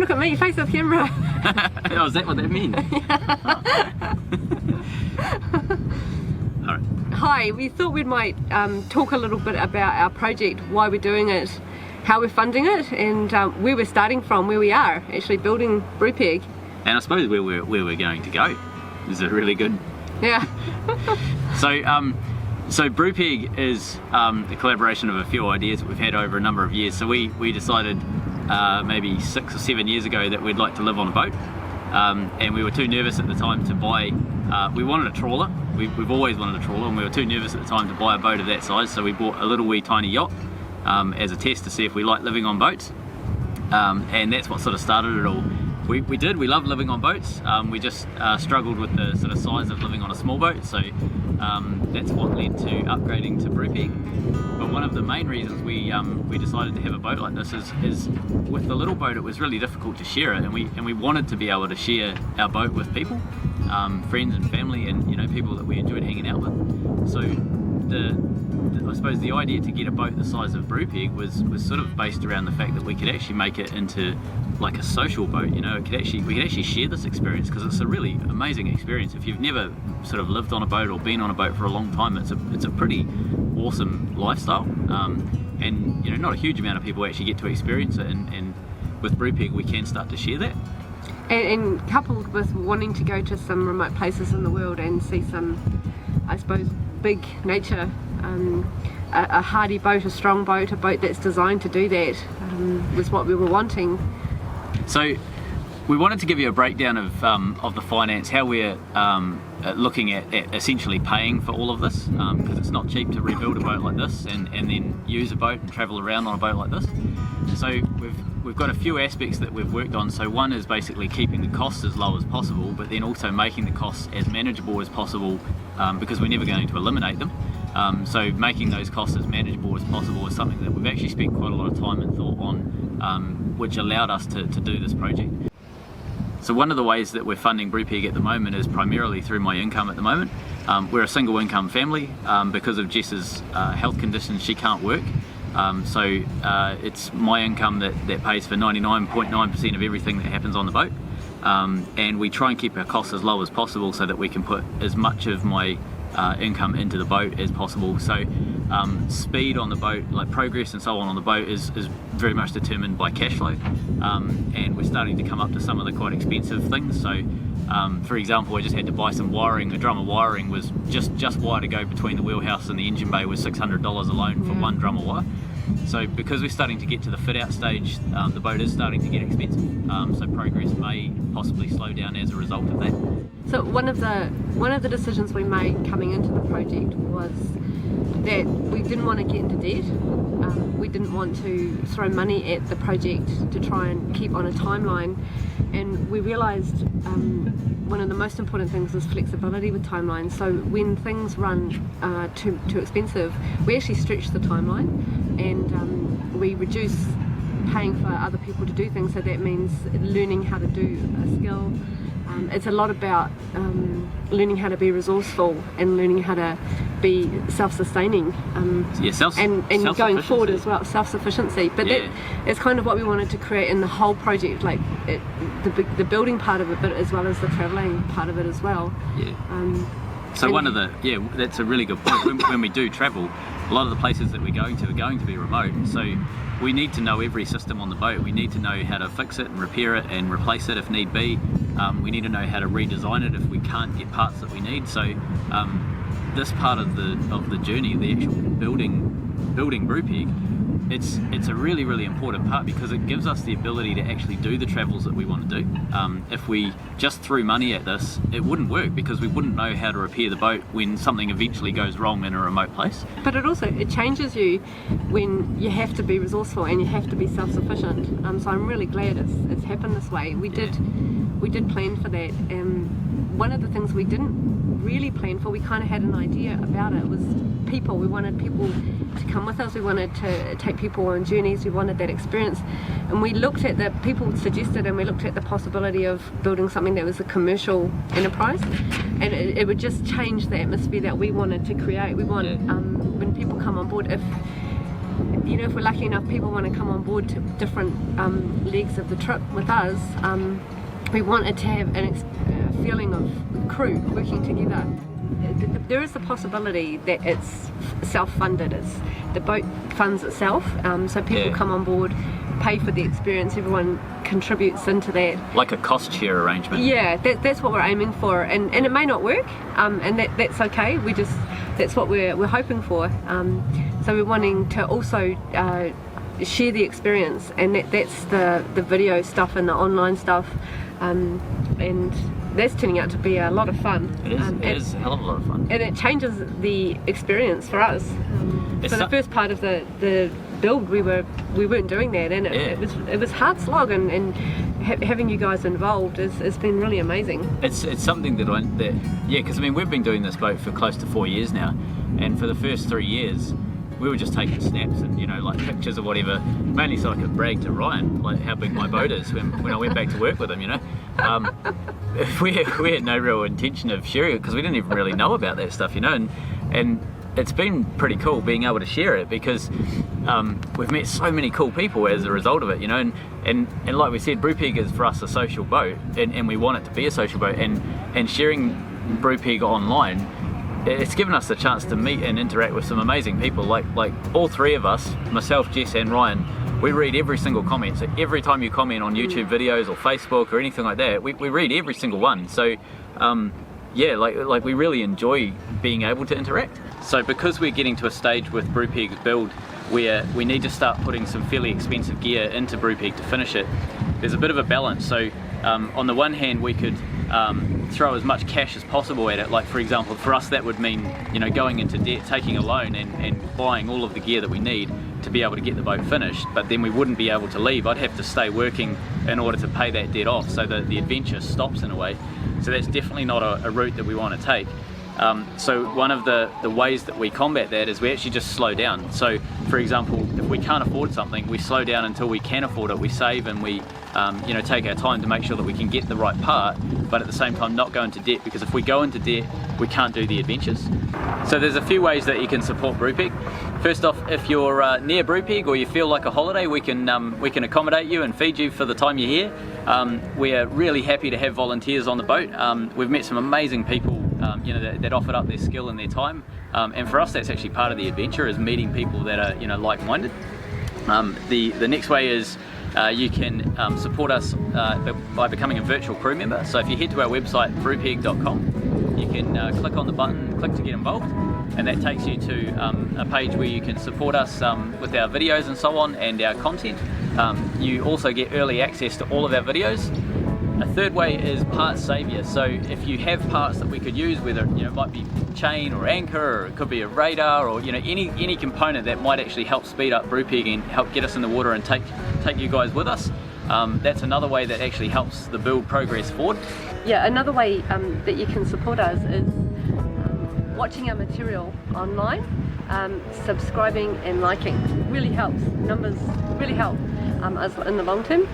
look at me, face the camera. Oh, is that what that means? Oh. Alright. Hi, we thought we might talk a little bit about our project, why we're doing it, how we're funding it, and where we're starting from, where we are actually building BRUPEG. And I suppose where we're going to go is a really good. Yeah. So BRUPEG is a collaboration of a few ideas that we've had over a number of years. So we decided maybe 6 or 7 years ago that we'd like to live on a boat, and we were too nervous at the time to buy. We wanted a trawler. We've always wanted a trawler, and we were too nervous at the time to buy a boat of that size. So we bought a little wee tiny yacht as a test to see if we like living on boats, and that's what sort of started it all. We did. We love living on boats. We just struggled with the sort of size of living on a small boat, so that's what led to upgrading to BRUPEG. But one of the main reasons we decided to have a boat like this is with the little boat it was really difficult to share it, and we wanted to be able to share our boat with people, friends and family, and people that we enjoyed hanging out with. So I suppose the idea to get a boat the size of BRUPEG was sort of based around the fact that we could actually make it into like a social boat. We could actually share this experience, because it's a really amazing experience. If you've never sort of lived on a boat or been on a boat for a long time, it's a pretty awesome lifestyle, and not a huge amount of people actually get to experience it, and with BRUPEG we can start to share that. And coupled with wanting to go to some remote places in the world and see some, I suppose, big nature, a hardy boat, a strong boat, a boat that's designed to do that, was what we were wanting. So we wanted to give you a breakdown of the finance, how we're looking at essentially paying for all of this, because it's not cheap to rebuild a boat like this and then use a boat and travel around on a boat like this. So we've got a few aspects that we've worked on. So one is basically keeping the costs as low as possible, but then also making the costs as manageable as possible, because we're never going to eliminate them. So making those costs as manageable as possible is something that we've actually spent quite a lot of time and thought on, which allowed us to do this project. So one of the ways that we're funding BRUPEG at the moment is primarily through my income at the moment. We're a single income family. Because of Jess's health conditions, she can't work. So it's my income that pays for 99.9% of everything that happens on the boat. And we try and keep our costs as low as possible so that we can put as much of my income into the boat as possible. So speed on the boat, like progress and so on the boat, is very much determined by cash flow, and we're starting to come up to some of the quite expensive things. So for example, I just had to buy some wiring. A drum of wiring was just wire to go between the wheelhouse and the engine bay was $600 alone for one drum of wire. So because we're starting to get to the fit out stage, the boat is starting to get expensive, so progress may possibly slow down as a result of that. So one of the decisions we made coming into the project was that we didn't want to get into debt. We didn't want to throw money at the project to try and keep on a timeline, and we realised one of the most important things is flexibility with timelines. So when things run too expensive, we actually stretch the timeline, and we reduce paying for other people to do things. So that means learning how to do a skill. It's a lot about learning how to be resourceful and learning how to be self-sustaining, and going forward as well, self-sufficiency. But that's kind of what we wanted to create in the whole project, like the building part of it, but as well as the travelling part of it as well. So that's a really good point. When we do travel, a lot of the places that we're going to are going to be remote, so we need to know every system on the boat. We need to know how to fix it and repair it and replace it if need be. We need to know how to redesign it if we can't get parts that we need. So this part of the journey, the actual building BRUPEG, it's a really, really important part, because it gives us the ability to actually do the travels that we want to do. If we just threw money at this, it wouldn't work, because we wouldn't know how to repair the boat when something eventually goes wrong in a remote place. But it changes you when you have to be resourceful and you have to be self-sufficient. So I'm really glad it's happened this way. We did plan for that. One of the things we didn't really plan for, we kind of had an idea about it, was people. We wanted people to come with us, we wanted to take people on journeys, we wanted that experience, and we looked at the people suggested, and we looked at the possibility of building something that was a commercial enterprise, and it would just change the atmosphere that we wanted to create. We want when people come on board, you know, if we're lucky enough people want to come on board to different legs of the trip with us, we wanted to have a feeling of crew working together. There is the possibility that it's self-funded, the boat funds itself, so people come on board, pay for the experience, everyone contributes into that. Like a cost share arrangement. Yeah, that's what we're aiming for, and it may not work, and that's okay. That's what we're hoping for. So we're wanting to also share the experience, and that's the video stuff and the online stuff, and that's turning out to be a lot of fun. It is a hell of a lot of fun. And it changes the experience for us. For the first part of the build, we weren't doing that, and it was hard slog, and having you guys involved has been really amazing. It's something because I mean, we've been doing this boat for close to 4 years now, and for the first 3 years we were just taking snaps and, you know, like pictures or whatever, mainly so I could brag to Ryan like how big my boat is when I went back to work with him, you know. We had no real intention of sharing it because we didn't even really know about that stuff, you know, and it's been pretty cool being able to share it because we've met so many cool people as a result of it, you know, and like we said, BRUPEG is for us a social boat, and we want it to be a social boat, and sharing BRUPEG online, it's given us the chance to meet and interact with some amazing people, like all three of us, myself, Jess and Ryan. We read every single comment, so every time you comment on YouTube videos or Facebook or anything like that, we read every single one. So yeah, like we really enjoy being able to interact. So because we're getting to a stage with BRUPEG's build where we need to start putting some fairly expensive gear into BRUPEG to finish it, there's a bit of a balance. So on the one hand, we could throw as much cash as possible at it. Like, for example, for us that would mean, you know, going into debt, taking a loan and buying all of the gear that we need to be able to get the boat finished, but then we wouldn't be able to leave. I'd have to stay working in order to pay that debt off, so that the adventure stops in a way. So that's definitely not a route that we want to take. So one of the ways that we combat that is we actually just slow down. So for example, if we can't afford something, we slow down until we can afford it. We save and we you know, take our time to make sure that we can get the right part, but at the same time not go into debt, because if we go into debt we can't do the adventures. So there's a few ways that you can support BRUPEG. First off, if you're near BRUPEG or you feel like a holiday, we can accommodate you and feed you for the time you're here. We're really happy to have volunteers on the boat. We've met some amazing people you know, that offered up their skill and their time, and for us that's actually part of the adventure, is meeting people that are, you know, like-minded. The next way is you can support us by becoming a virtual crew member. So if you head to our website brupeg.com, you can click on the button, click to get involved, and that takes you to a page where you can support us with our videos and so on, and our content. You also get early access to all of our videos. A third way is parts savior. So if you have parts that we could use, whether, you know, it might be chain or anchor, or it could be a radar, or, you know, any component that might actually help speed up BRUPEG and help get us in the water and take you guys with us, that's another way that actually helps the build progress forward. Yeah, another way that you can support us is watching our material online, subscribing and liking. Really helps. Numbers really help us in the long term.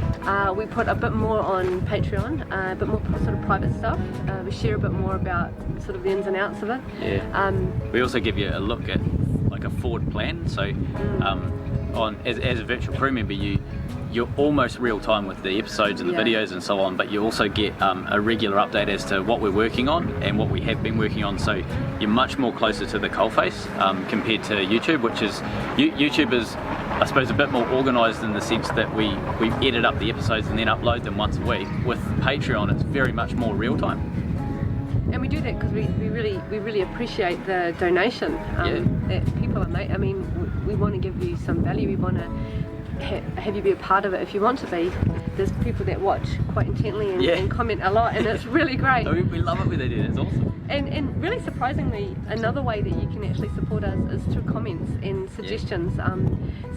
We put a bit more on Patreon, a bit more sort of private stuff. We share a bit more about sort of the ins and outs of it. Yeah. We also give you a look at like a forward plan. So as a virtual crew member, you're almost real time with the episodes and the videos and so on, but you also get a regular update as to what we're working on and what we have been working on. So you're much more closer to the coalface compared to YouTube, which is YouTube is, I suppose, a bit more organised in the sense that we edit up the episodes and then upload them once a week. With Patreon, it's very much more real time. And we do that because we really appreciate the donation that people are making. I mean, we want to give you some value. We want to have you be a part of it if you want to be. There's people that watch quite intently and comment a lot, and it's really great. We love it when they do. It's awesome. And really surprisingly, another way that you can actually support us is through comments and suggestions,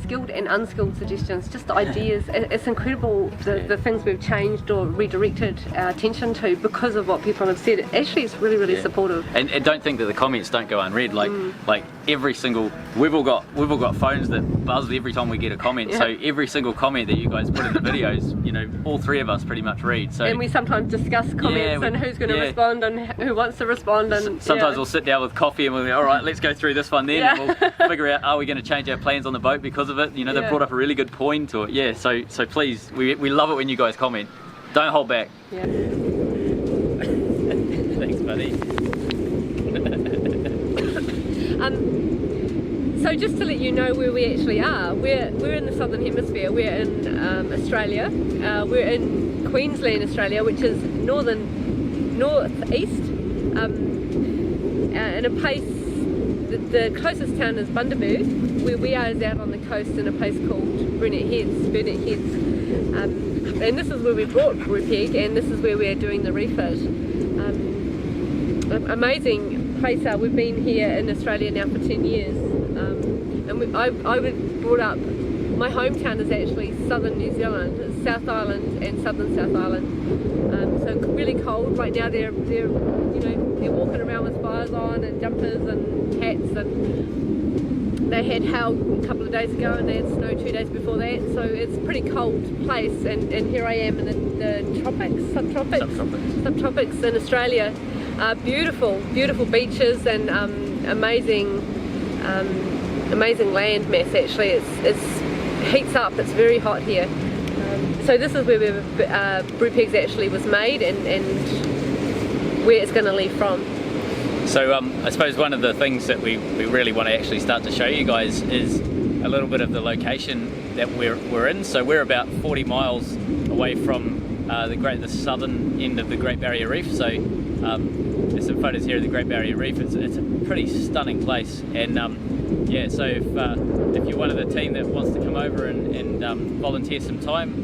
skilled and unskilled suggestions, just ideas. It's incredible the things we've changed or redirected our attention to because of what people have said. Actually, it's really supportive. And don't think that the comments don't go unread. Like every single, we've all got phones that buzz every time we get a comment. So every single comment that you guys put in the videos, you know, all three of us pretty much read. So, and we sometimes discuss comments and who's going to respond and who wants to respond. And sometimes we'll sit down with coffee and we'll go, all right, let's go through this one then, and we'll figure out, are we going to change our plans on the boat because because of it. You know, they've Yeah. brought up a really good point, or yeah. So please, we love it when you guys comment. Don't hold back. Yeah. Thanks, buddy. So just to let you know where we actually are, we're in the Southern Hemisphere. We're in Australia. We're in Queensland, Australia, which is northeast, in a place. The closest town is Bundaberg. Where we are is out on the coast in a place called Burnett Heads. And this is where we brought BRUPEG, and this is where we're doing the refit. Amazing place. We've been here in Australia now for 10 years. I was brought up, my hometown is actually southern New Zealand, it's South Island and southern South Island. So really cold right now. They're walking around with fires on and jumpers and hats, and they had hail a couple of days ago and they had snow 2 days before that. So it's a pretty cold place, and here I am in the subtropics in Australia. Beautiful beaches and amazing land mass. Actually, it's heats up. It's very hot here. So this is where BRUPEG actually was made, and where it's going to leave from. So I suppose one of the things that we really want to actually start to show you guys is a little bit of the location that we're in. So we're about 40 miles away from the southern end of the Great Barrier Reef. So there's some photos here of the Great Barrier Reef. It's a pretty stunning place, and yeah, so if you're one of the team that wants to come over and volunteer some time,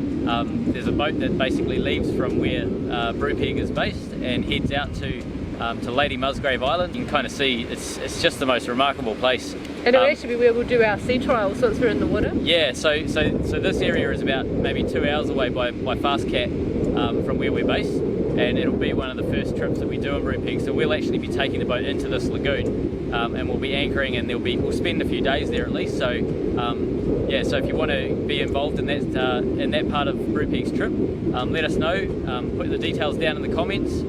there's a boat that basically leaves from where BRUPEG is based and heads out to Lady Musgrave Island. You can kind of see it's just the most remarkable place. And it'll actually be where we'll do our sea trials once we're in the water. Yeah, so this area is about maybe 2 hours away by fast cat from where we're based, and it'll be one of the first trips that we do in BRUPEG. So we'll actually be taking the boat into this lagoon, and we'll be anchoring, and we'll spend a few days there at least. So yeah, so if you want to be involved in that part of BRUPEG's trip, let us know. Put the details down in the comments.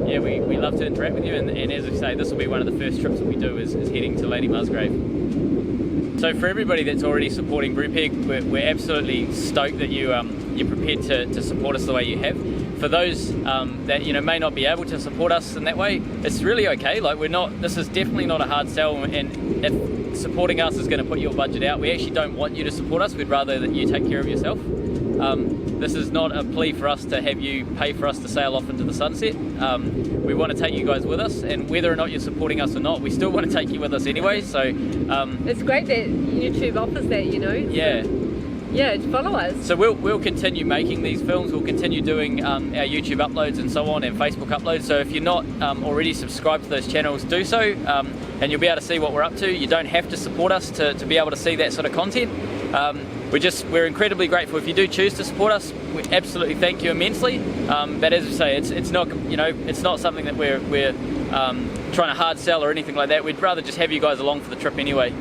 Yeah, we love to interact with you, and as I say, this will be one of the first trips that we do is heading to Lady Musgrave. So for everybody that's already supporting BRUPEG, we're absolutely stoked that you're prepared to support us the way you have. For those that may not be able to support us in that way, it's really okay. Like this is definitely not a hard sell, and if supporting us is going to put your budget out, we actually don't want you to support us. We'd rather that you take care of yourself. This is not a plea for us to have you pay for us to sail off into the sunset. We want to take you guys with us, and whether or not you're supporting us or not, we still want to take you with us anyway. So it's great that YouTube offers that, Yeah. Yeah, follow us. So we'll continue making these films. We'll continue doing our YouTube uploads and so on, and Facebook uploads. So if you're not already subscribed to those channels, do so, and you'll be able to see what we're up to. You don't have to support us to be able to see that sort of content. We're incredibly grateful if you do choose to support us. We absolutely thank you immensely. But as I say, it's not it's not something that we're trying to hard sell or anything like that. We'd rather just have you guys along for the trip anyway.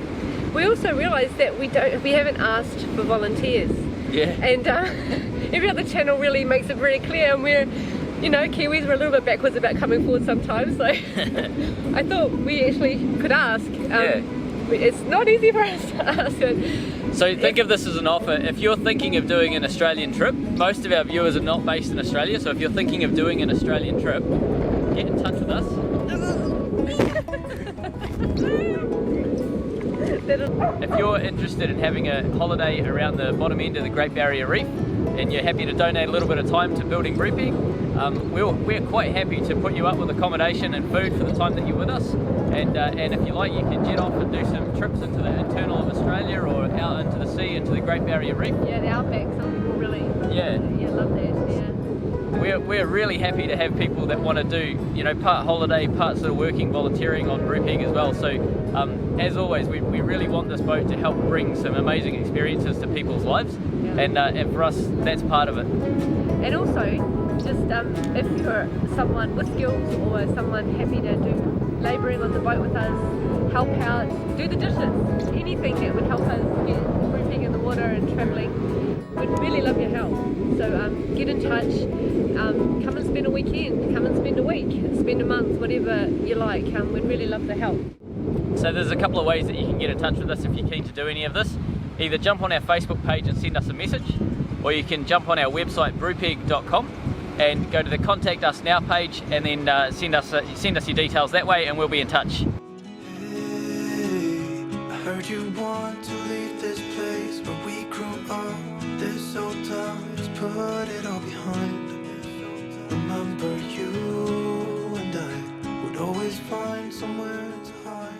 We also realised that we haven't asked for volunteers. Yeah. And every other channel really makes it very clear, and we're, Kiwis are a little bit backwards about coming forward sometimes. So I thought we actually could ask. Yeah. It's not easy for us to ask. So think of this as an offer. If you're thinking of doing an Australian trip, most of our viewers are not based in Australia, so if you're thinking of doing an Australian trip, get in touch with us. If you're interested in having a holiday around the bottom end of the Great Barrier Reef, and you're happy to donate a little bit of time to building BRUPEG, we're quite happy to put you up with accommodation and food for the time that you're with us. And if you like, you can jet off and do some trips into the internal of Australia or out into the sea, into the Great Barrier Reef. Yeah, the outback, some people really love that. Yeah. We're really happy to have people that want to do, part holiday, part sort of working, volunteering on BRUPEG as well. So as always, we really want this boat to help bring some amazing experiences to people's lives, and for us, that's part of it. And also, just if you're someone with skills or someone happy to do labouring on the boat with us, help out, do the dishes, anything that would help us get BRUPEG in the water and travelling, we'd really love your help. So get in touch, come and spend a weekend, come and spend a week, spend a month, whatever you like. We'd really love the help. So there's a couple of ways that you can get in touch with us if you're keen to do any of this. either jump on our Facebook page and send us a message, or you can jump on our website brupeg.com and go to the Contact Us Now page, and then send us your details that way, and we'll be in touch. Hey, I heard you want to leave this place where we grew up. This old town, just put it all behind. Remember you and I would always find somewhere to hide.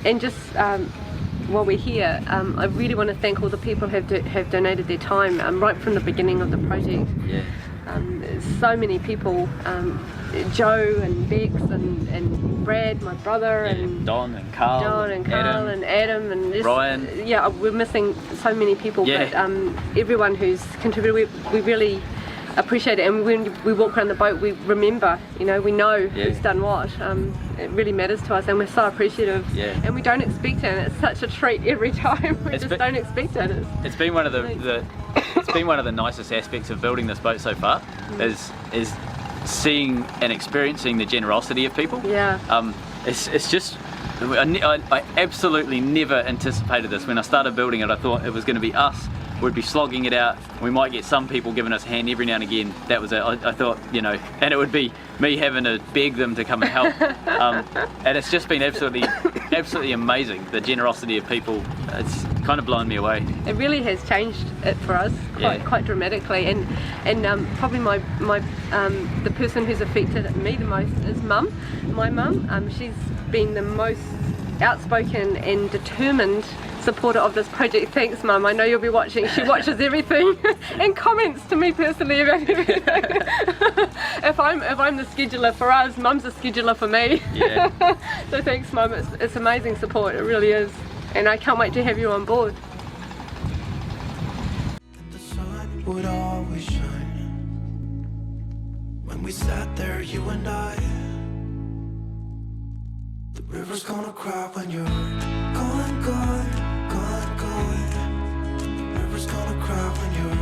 And just while we're here, I really want to thank all the people who have donated their time right from the beginning of the project. Yeah. So many people, Joe and Bex and Brad, my brother, and Don and Carl, and Adam and just, Ryan. Yeah, we're missing so many people, Yeah. but everyone who's contributed, we really appreciate it. And when we walk around the boat, we remember, we know who's done what. It really matters to us, and we're so appreciative. Yeah. And we don't expect it, and it's such a treat every time. We just don't expect it. It's been one of it's been one of the nicest aspects of building this boat so far, is seeing and experiencing the generosity of people. Yeah. It's just, I absolutely never anticipated this. When I started building it, I thought it was going to be us. We'd be slogging it out. We might get some people giving us a hand every now and again. That was it. I thought, and it would be me having to beg them to come and help. And it's just been absolutely amazing, the generosity of people. It's kind of blown me away. It really has changed it for us quite dramatically, and probably the person who's affected me the most is Mum. My mum. She's been the most outspoken and determined supporter of this project. Thanks, Mum. I know you'll be watching. She watches everything and comments to me personally about everything. If I'm the scheduler for us, Mum's the scheduler for me. Yeah. So thanks, Mum. It's amazing support. It really is, and I can't wait to have you on board. The sun would always shine when we sat there, you and I. The river's gonna cry when you're gone, gone, gone, gone. The river's gonna cry when you're